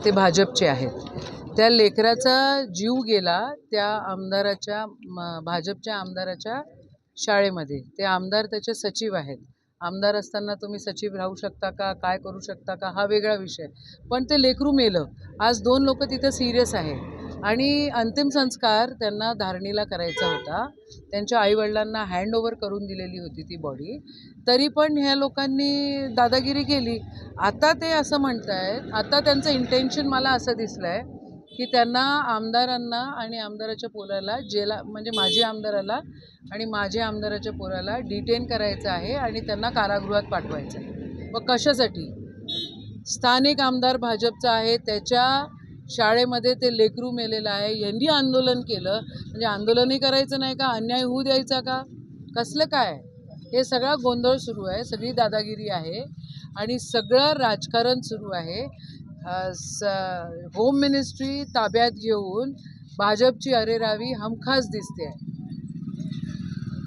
ते भाजपचे आहेत. त्या लेकराचा जीव गेला त्या आमदाराच्या भाजपच्या आमदाराच्या शाळेमध्ये. ते आमदार त्याचे सचिव आहेत. आमदार असताना तुम्ही सचिव राहू शकता का, काय करू शकता का, हा वेगळा विषय. पण ते लेकरू मेलं. आज 2 लोक तिथं सिरियस आहे आणि अंतिम संस्कार त्यांना धारणीला करायचा होता. त्यांच्या आईवडिलांना हँडओव्हर करून दिलेली होती ती बॉडी. तरी पण ह्या लोकांनी दादागिरी केली. आता ते असं म्हणतायत, आता त्यांचं इंटेन्शन मला असं दिसलंय की त्यांना आमदारांना आणि आमदाराच्या पोराला म्हणजे माजी आमदाराला आणि माझ्या आमदाराच्या पोराला डिटेन करायचं आहे आणि त्यांना कारागृहात पाठवायचं आहे. मग कशासाठी? स्थानिक आमदार भाजपचा आहे, त्याच्या शाळेमध्ये ते लेकरू मेलेलं आहे, यांनी आंदोलन केलं म्हणजे आंदोलनही करायचं नाही का, अन्याय होऊ द्यायचा का, कसलं काय? हे सगळा गोंधळ सुरू आहे, सगळी दादागिरी आहे आणि सगळं राजकारण सुरू आहे. होम मिनिस्ट्री ताब्यात घेऊन भाजपची अरेरावी हमखास दिसते आहे.